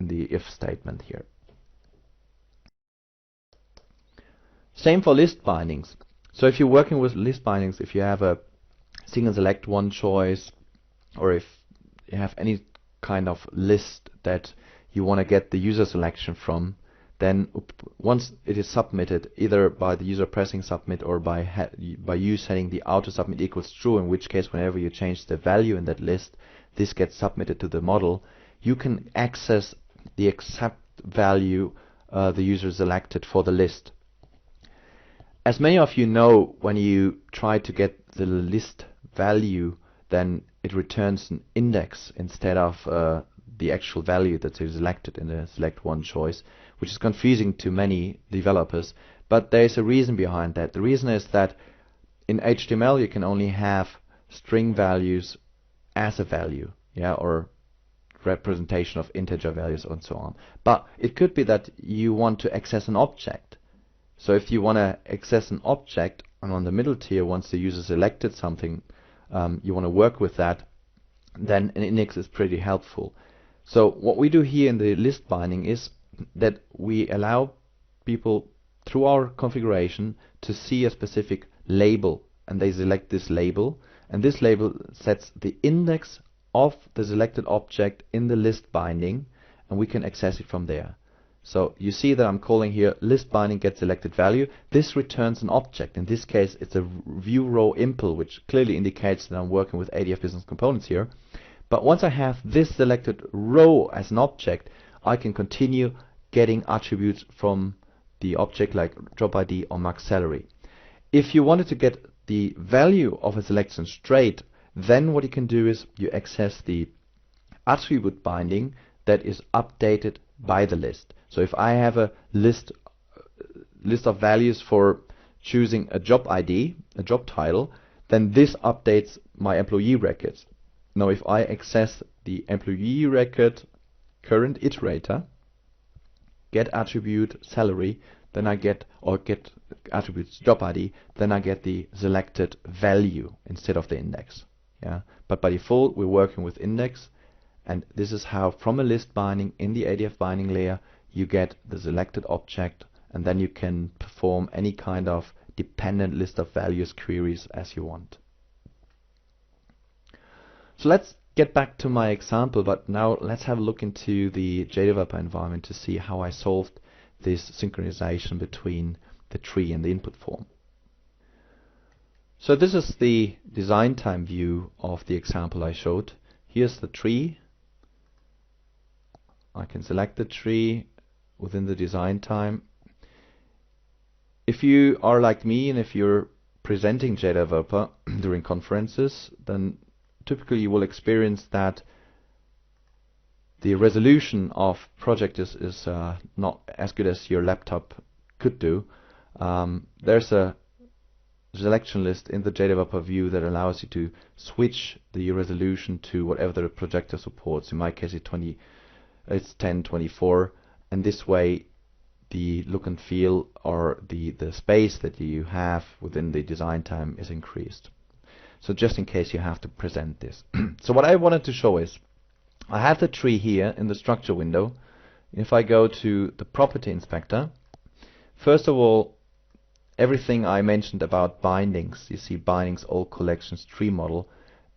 if statement here. Same for list bindings. So if you're working with list bindings, if you have a single select one choice, or if you have any kind of list that you want to get the user selection from, then once it is submitted, either by the user pressing submit or by you setting the auto submit equals true, in which case whenever you change the value in that list, this gets submitted to the model, you can access the exact value the user selected for the list. As many of you know, when you try to get the list value, then it returns an index instead of the actual value that is selected in the select one choice, which is confusing to many developers. But there is a reason behind that. The reason is that in HTML you can only have string values as a value, or representation of integer values and so on. But it could be that you want to access an object. So if you want to access an object, and on the middle tier, once the user selected something, you want to work with that, then an index is pretty helpful. So what we do here in the list binding is that we allow people through our configuration to see a specific label, and they select this label, and this label sets the index of the selected object in the list binding, and we can access it from there. So you see that I'm calling here list binding get selected value. This returns an object. In this case, it's a view row impl, which clearly indicates that I'm working with ADF business components here. But once I have this selected row as an object, I can continue getting attributes from the object like job ID or max salary. If you wanted to get the value of a selection straight, then what you can do is you access the attribute binding that is updated by the list. So if I have a list of values for choosing a job ID, a job title, then this updates my employee records. Now if I access the employee record current iterator, get attribute salary, then I get, or get attributes job ID, then I get the selected value instead of the index. Yeah, but by default we're working with index, and this is how from a list binding in the ADF binding layer you get the selected object, and then you can perform any kind of dependent list of values queries as you want. So let's get back to my example, but now let's have a look into the JDeveloper environment to see how I solved this synchronization between the tree and the input form. So this is the design time view of the example I showed. Here's the tree. I can select the tree within the design time. If you are like me and if you're presenting JDeveloper during conferences, then typically you will experience that the resolution of project is not as good as your laptop could do. There's a selection list in the JDeveloper view that allows you to switch the resolution to whatever the projector supports. In my case it's 1024, and this way the look and feel or the space that you have within the design time is increased. So just in case you have to present this. So what I wanted to show is I have the tree here in the structure window. If I go to the property inspector, first of all, everything I mentioned about bindings, you see bindings, all collections, tree model,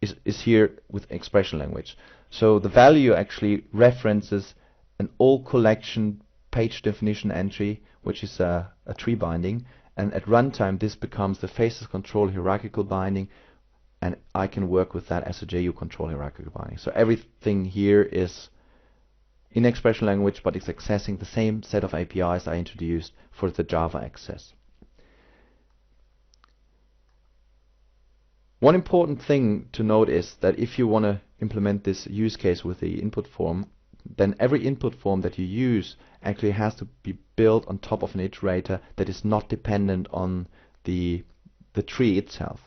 is here with expression language. So the value actually references an all collection page definition entry, which is a tree binding, and at runtime this becomes the faces control hierarchical binding, and I can work with that as a JUCtrl hierarchical binding. So everything here is in expression language, but it's accessing the same set of APIs I introduced for the Java access. One important thing to note is that if you want to implement this use case with the input form, then every input form that you use actually has to be built on top of an iterator that is not dependent on the tree itself.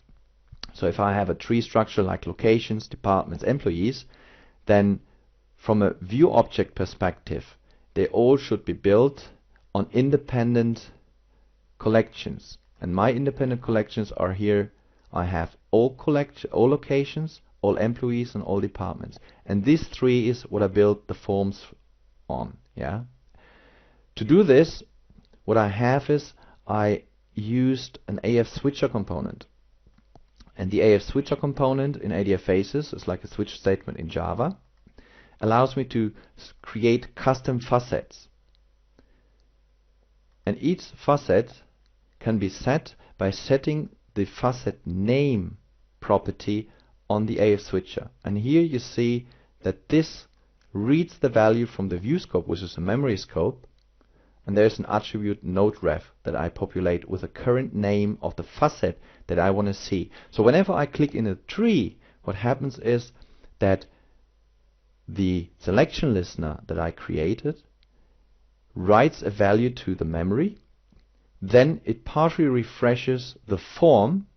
So if I have a tree structure like locations, departments, employees, then from a view object perspective, they all should be built on independent collections. And my independent collections are here. I have all locations, all employees, and all departments. And this tree is what I built the forms on. Yeah. To do this, what I have is I used an AF switcher component. And the AF switcher component in ADF Faces is like a switch statement in Java. Allows me to create custom facets. And each facet can be set by setting the facet name property on the AF switcher. And here you see that this reads the value from the view scope, which is a memory scope, and there's an attribute node ref that I populate with the current name of the facet that I want to see. So whenever I click in a tree, what happens is that the selection listener that I created writes a value to the memory, then it partially refreshes the form,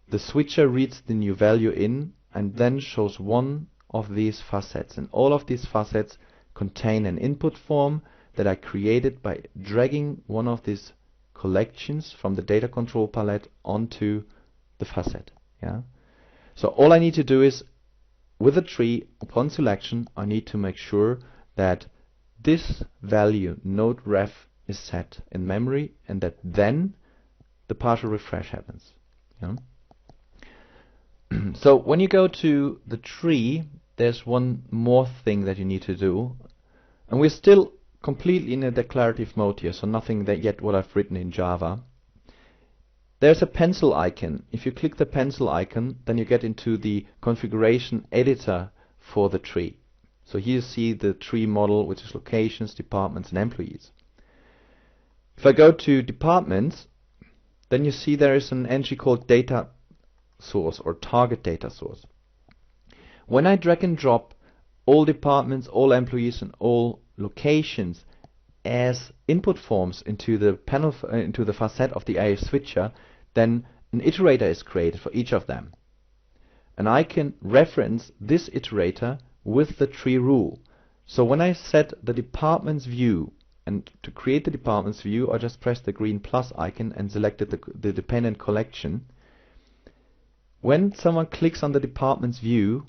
the switcher reads the new value in, and then shows one of these facets. And all of these facets contain an input form that I created by dragging one of these collections from the data control palette onto the facet. Yeah. So all I need to do is, with a tree, upon selection, I need to make sure that this value node ref is set in memory, and that then the partial refresh happens. Yeah. So when you go to the tree, there's one more thing that you need to do, and we're still completely in a declarative mode here, so nothing that yet what I've written in Java. There's a pencil icon. If you click the pencil icon, then you get into the configuration editor for the tree. So here you see the tree model, which is locations, departments, and employees. If I go to departments, then you see there is an entry called data source or target data source. When I drag and drop all departments, all employees, and all locations as input forms into the panel, into the facet of the AF switcher, then an iterator is created for each of them. And I can reference this iterator with the tree rule. So when I set the departments view, and to create the departments view, I just press the green plus icon and selected the dependent collection. When someone clicks on the departments view,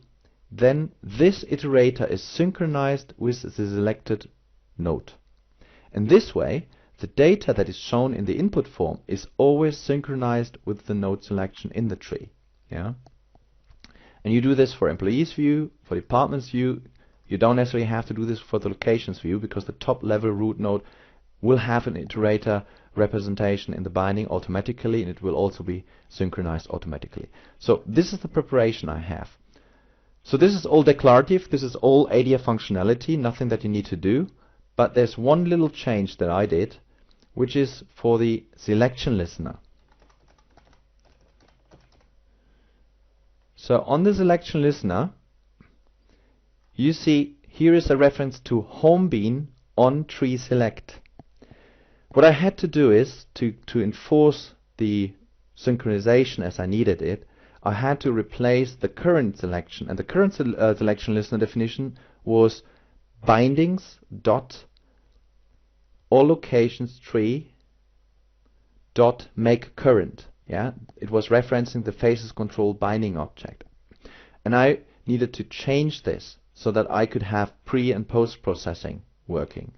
then this iterator is synchronized with the selected node. And this way, the data that is shown in the input form is always synchronized with the node selection in the tree. Yeah. And you do this for employees view, for departments view. You don't necessarily have to do this for the locations view, because the top level root node will have an iterator representation in the binding automatically, and it will also be synchronized automatically. So this is the preparation I have. So this is all declarative, this is all ADF functionality, nothing that you need to do. But there's one little change that I did, which is for the selection listener. So on the selection listener, you see here is a reference to home bean on tree select. What I had to do is to enforce the synchronization as I needed it, I had to replace the current selection, and the current selection listener definition was bindings dot all locations tree dot make current. Yeah, it was referencing the faces control binding object, and I needed to change this so that I could have pre and post processing working.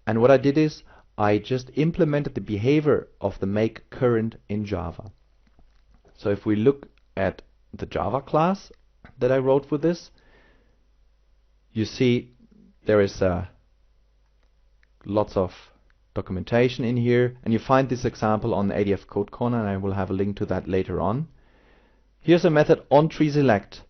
And what I did is I just implemented the behavior of the make current in Java. So if we look at the Java class that I wrote for this, you see there is lots of documentation in here, and you find this example on ADF Code Corner, and I will have a link to that later on. Here's a method onTreeSelect,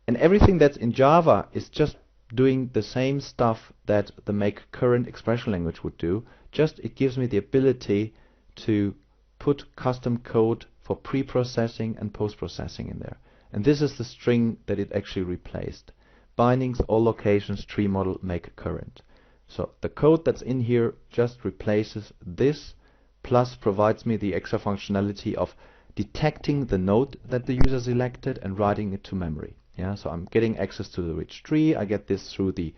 and everything that's in Java is just doing the same stuff that the make current expression language would do, just it gives me the ability to put custom code for pre-processing and post-processing in there. And this is the string that it actually replaced. Bindings, all locations, tree model, make current. So the code that's in here just replaces this, plus provides me the extra functionality of detecting the node that the user selected and writing it to memory. Yeah, so I'm getting access to the rich tree. I get this through the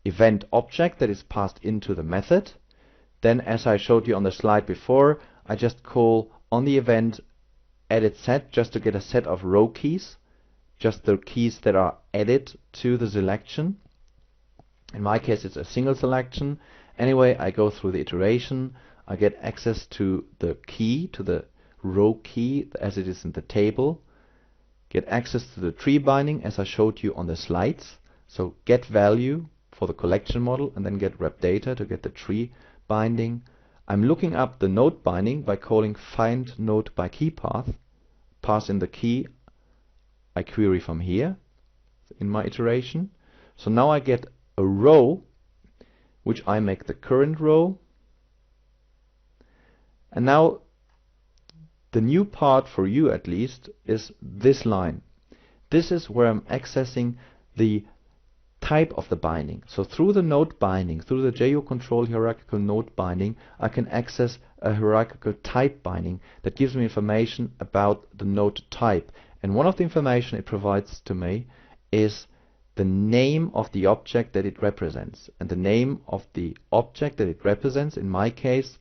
event object that is passed into the method. Then, as I showed you on the slide before, I just call on the event edit set just to get a set of row keys, just the keys that are added to the selection. In my case, it's a single selection. Anyway, I go through the iteration. I get access to the key, to the row key as it is in the table. Get access to the tree binding as I showed you on the slides. So get value for the collection model, and then get rep data to get the tree binding. I'm looking up the node binding by calling find node by key path. Pass in the key. I query from here in my iteration. So now I get a row, which I make the current row. And now the new part for you, at least, is this line. This is where I'm accessing the type of the binding. So through the node binding, through the JUCtrl hierarchical node binding, I can access a hierarchical type binding that gives me information about the node type. And one of the information it provides to me is the name of the object that it represents. And the name of the object that it represents, in my case,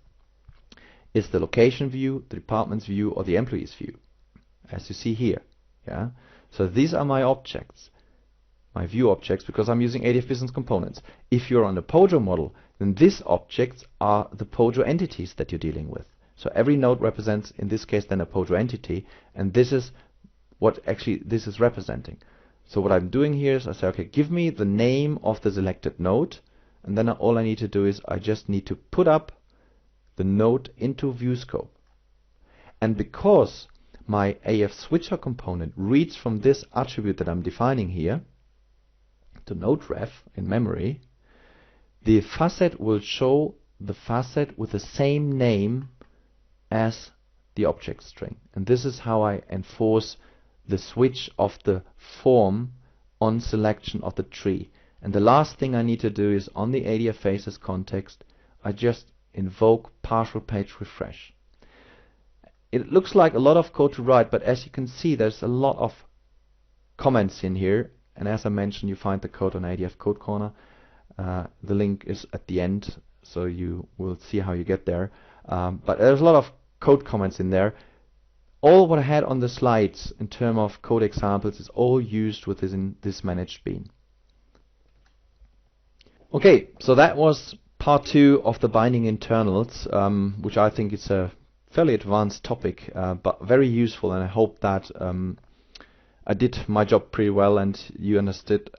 is the location view, the departments view, or the employees view, as you see here. Yeah. So these are my objects, my view objects, because I'm using ADF Business Components. If you're on the POJO model, then these objects are the POJO entities that you're dealing with. So every node represents, in this case, then a POJO entity, and this is what actually this is representing. So what I'm doing here is I say, okay, give me the name of the selected node, and then all I need to do is I just need to put up the node into ViewScope. And because my AF switcher component reads from this attribute that I'm defining here, the node ref in memory, the facet will show the facet with the same name as the object string. And this is how I enforce the switch of the form on selection of the tree. And the last thing I need to do is on the ADF faces context, I just invoke partial page refresh. It looks like a lot of code to write, but as you can see, there's a lot of comments in here. And as I mentioned, you find the code on ADF Code Corner. The link is at the end, so you will see how you get there. But there's a lot of code comments in there. All what I had on the slides in terms of code examples is all used within this managed bean. Okay, so that was part 2 of the binding internals, which I think is a fairly advanced topic, but very useful, and I hope that I did my job pretty well and you understood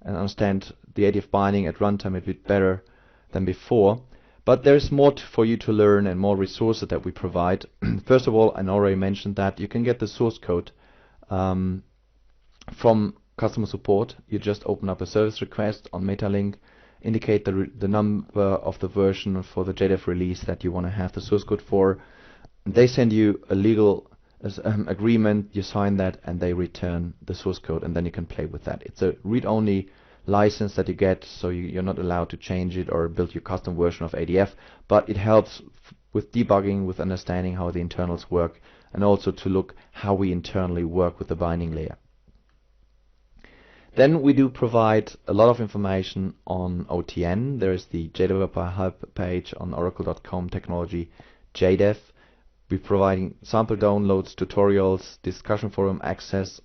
and understand the ADF binding at runtime a bit better than before. But there's more for you to learn and more resources that we provide. First of all, I already mentioned that you can get the source code from customer support. You just open up a service request on Metalink, indicate the number of the version for the JDEF release that you want to have the source code for. They send you a legal agreement, you sign that, and they return the source code, and then you can play with that. It's a read-only license that you get, so you're not allowed to change it or build your custom version of ADF, but it helps with debugging, with understanding how the internals work, and also to look how we internally work with the binding layer. Then we do provide a lot of information on OTN. There is the JDeveloper Help page on oracle.com technology JDEF. We're providing sample downloads, tutorials, discussion forum access.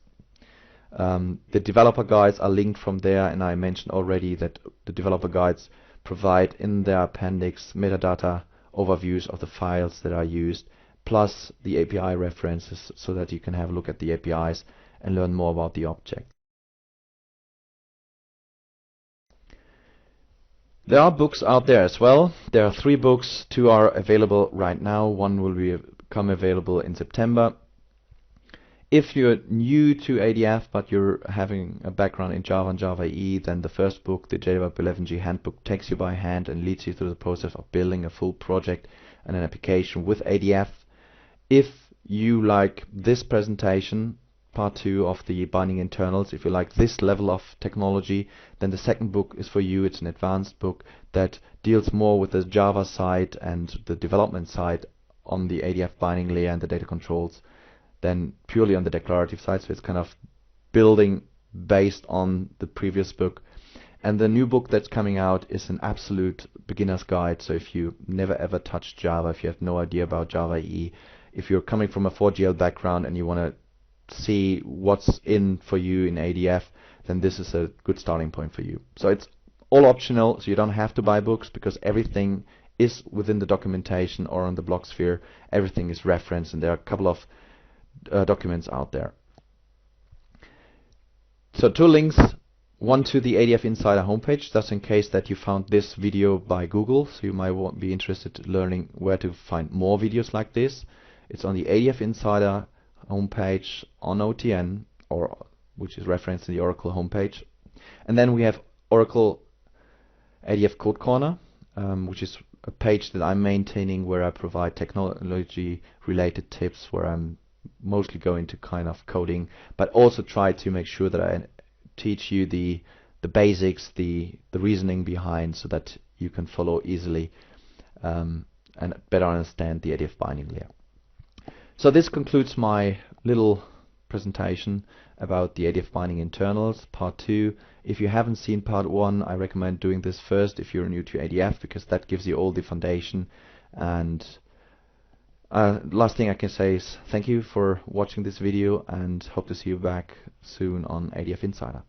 The developer guides are linked from there, and I mentioned already that the developer guides provide in their appendix metadata overviews of the files that are used, plus the API references, so that you can have a look at the APIs and learn more about the object. There are books out there as well. There are 3 books. 2 are available right now. 1 will become available in September. If you're new to ADF but you're having a background in Java and Java EE, then the first book, the JDev 11G Handbook, takes you by hand and leads you through the process of building a full project and an application with ADF. If you like this presentation, part 2 of the binding internals, if you like this level of technology, then the second book is for you. It's an advanced book that deals more with the Java side and the development side on the ADF binding layer and the data controls than purely on the declarative side. So it's kind of building based on the previous book. And the new book that's coming out is an absolute beginner's guide. So if you never ever touched Java, if you have no idea about Java EE, if you're coming from a 4GL background and you want to see what's in for you in ADF, then this is a good starting point for you. So it's all optional, so you don't have to buy books, because everything is within the documentation or on the blogosphere. Everything is referenced, and there are a couple of documents out there. So 2 links, one to the ADF Insider homepage, just in case that you found this video by Google, so you might be interested in learning where to find more videos like this. It's on the ADF Insider homepage on OTN, which is referenced in the Oracle homepage. And then we have Oracle ADF Code Corner, which is a page that I'm maintaining where I provide technology related tips, where I'm mostly going to kind of coding, but also try to make sure that I teach you the basics, the reasoning behind, so that you can follow easily and better understand the ADF binding layer. So this concludes my little presentation about the ADF binding internals, part 2. If you haven't seen part 1, I recommend doing this first if you're new to ADF, because that gives you all the foundation. And last thing I can say is thank you for watching this video, and hope to see you back soon on ADF Insider.